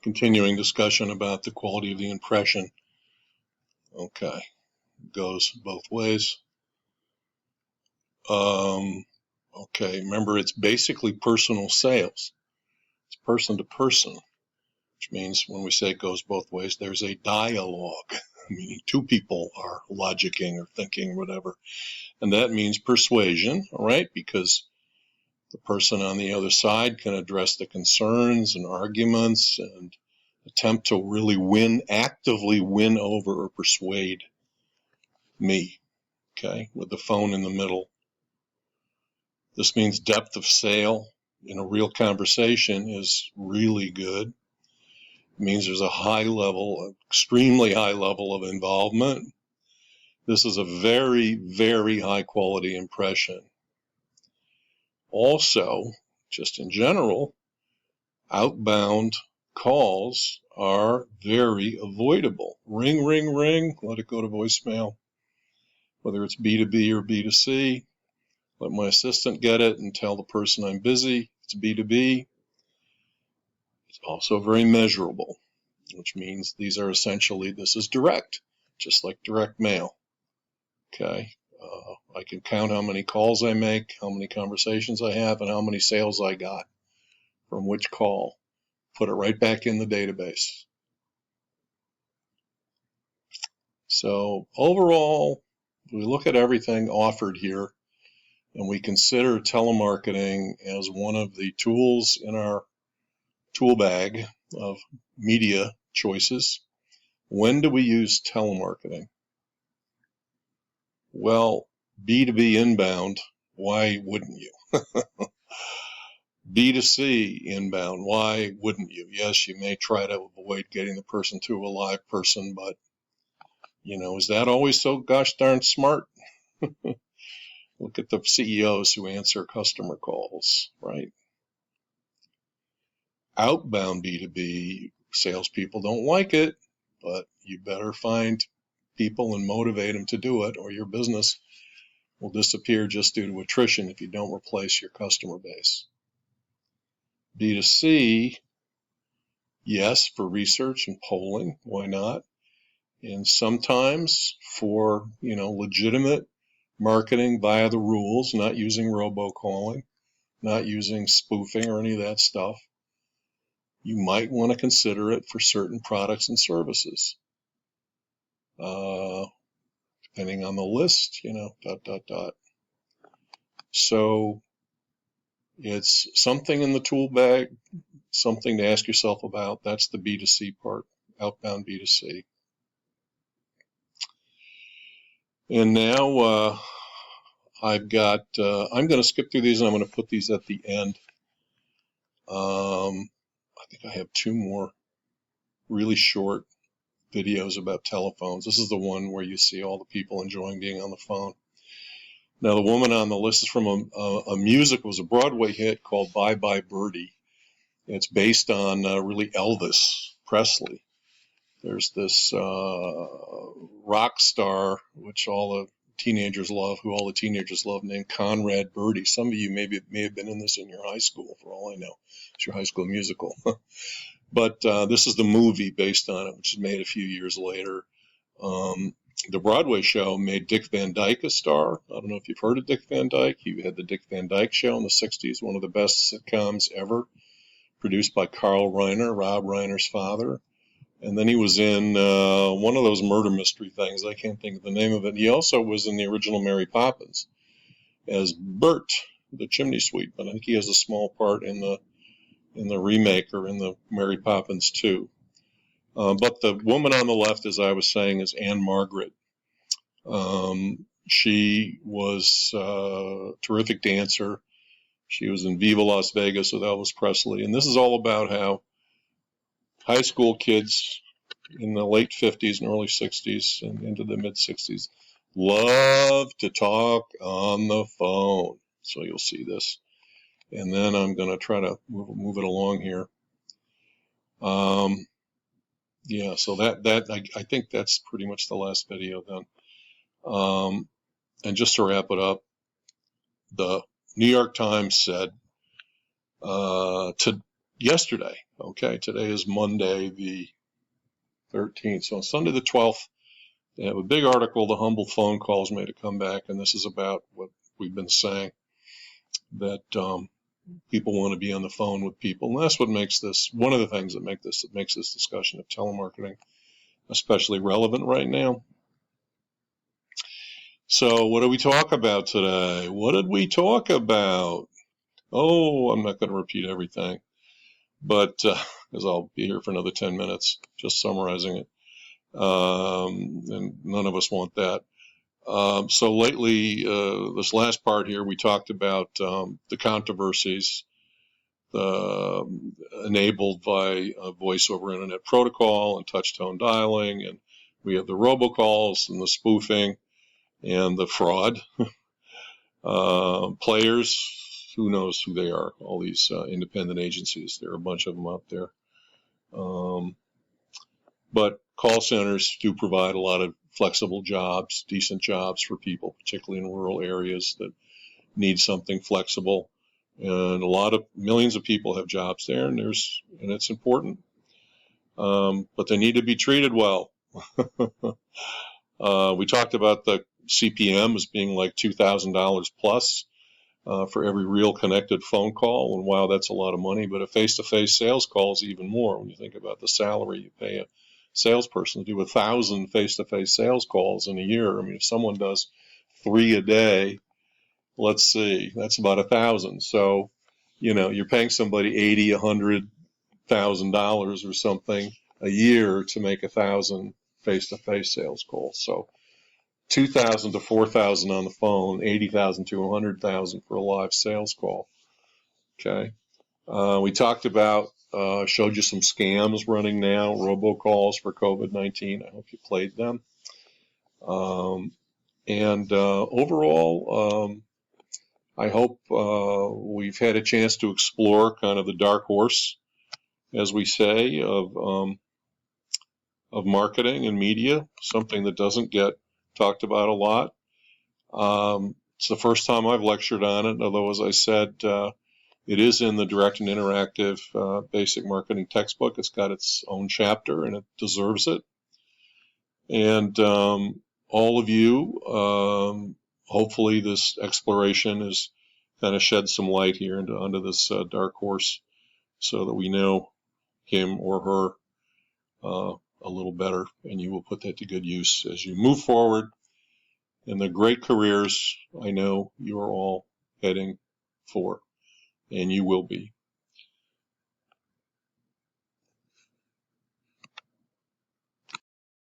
continuing discussion about the quality of the impression. Okay, goes both ways. Okay, remember it's basically personal sales. It's person to person, which means when we say it goes both ways, there's a dialogue, meaning two people are logicking or thinking or whatever. And that means persuasion, all right, because the person on the other side can address the concerns and arguments and attempt to really actively win over or persuade me, okay, with the phone in the middle. This means depth of sale in a real conversation is really good. It means there's a high level, extremely high level of involvement. This is a very, very high quality impression. Also, just in general, outbound calls are very avoidable. Ring, ring, ring, let it go to voicemail. Whether it's B2B or B2C, let my assistant get it and tell the person I'm busy. It's B2B. It's also very measurable, which means these are essentially, this is direct, just like direct mail. Okay, I can count how many calls I make, how many conversations I have, and how many sales I got from which call. Put it right back in the database. So overall, we look at everything offered here, and we consider telemarketing as one of the tools in our tool bag of media choices. When do we use telemarketing? Well, B2B inbound, why wouldn't you? B2C inbound, why wouldn't you? Yes, you may try to avoid getting the person to a live person, but, you know, is that always so gosh darn smart? Look at the CEOs who answer customer calls, right? Outbound B2B salespeople don't like it, but you better find people and motivate them to do it, or your business will disappear just due to attrition if you don't replace your customer base. B2C, yes, for research and polling, why not? And sometimes for, you know, legitimate marketing via the rules, not using robocalling, not using spoofing or any of that stuff. You might want to consider it for certain products and services. Depending on the list, you know, ... So it's something in the tool bag, something to ask yourself about. That's the B2C part, outbound B2C. And now I've got, I'm going to skip through these and I'm going to put these at the end. I think I have two more really short videos about telephones. This is the one where you see all the people enjoying being on the phone. Now, the woman on the list is from a music, it was a Broadway hit called Bye Birdie. It's based on really Elvis Presley. There's this rock star, which all the teenagers love, who all the teenagers love, named Conrad Birdie. Some of you may have been in this in your high school, for all I know. It's your high school musical. But this is the movie based on it, which was made a few years later. The Broadway show made Dick Van Dyke a star. I don't know if you've heard of Dick Van Dyke. He had the Dick Van Dyke Show in the 60s, one of the best sitcoms ever, produced by Carl Reiner, Rob Reiner's father. And then he was in one of those murder mystery things. I can't think of the name of it. He also was in the original Mary Poppins as Bert, the chimney sweep. But I think he has a small part in the remake or in the Mary Poppins 2. But the woman on the left, as I was saying, is Anne Margaret. She was a terrific dancer. She was in Viva Las Vegas with Elvis Presley. And this is all about how high school kids in the late 50s and early 60s and into the mid 60s love to talk on the phone. So you'll see this. And then I'm going to try to move it along here. Yeah, so I think that's pretty much the last video then. And just to wrap it up, the New York Times said yesterday, Okay, today is Monday the 13th. So on Sunday the 12th, they have a big article, The Humble Phone Calls Made a Comeback, and this is about what we've been saying, that people want to be on the phone with people. And that's what makes this, one of the things that makes this discussion of telemarketing especially relevant right now. So what do we talk about today? What did we talk about? Oh, I'm not going to repeat everything, but because I'll be here for another 10 minutes just summarizing it. And none of us want that. So lately, this last part here, we talked about the controversies enabled by voice over internet protocol and touch tone dialing, and we have the robocalls and the spoofing and the fraud players. Who knows who they are? All these independent agencies. There are a bunch of them out there. But call centers do provide a lot of flexible jobs, decent jobs for people, particularly in rural areas that need something flexible. And a lot of millions of people have jobs there, and it's important. But they need to be treated well. We talked about the CPM as being like $2,000 plus for every real connected phone call. And wow, that's a lot of money. But a face-to-face sales call is even more when you think about the salary you pay a salesperson to do 1,000 face-to-face sales calls in a year. I mean, if someone does 3 a day, let's see, that's about 1,000. So, you're paying somebody $80,000, $100,000 or something a year to make 1,000 face-to-face sales calls. So 2,000 to 4,000 on the phone, 80,000 to 100,000 for a live sales call. Okay. We talked about, showed you some scams running now, robocalls for COVID-19. I hope you played them. Overall, I hope we've had a chance to explore kind of the dark horse, as we say, of marketing and media, something that doesn't get talked about a lot. It's the first time I've lectured on it, although, as I said, it is in the direct and interactive basic marketing textbook. It's got its own chapter, and it deserves it. And all of you, hopefully this exploration has kind of shed some light here onto this dark horse, so that we know him or her a little better, and you will put that to good use as you move forward in the great careers I know you are all heading for, and you will be.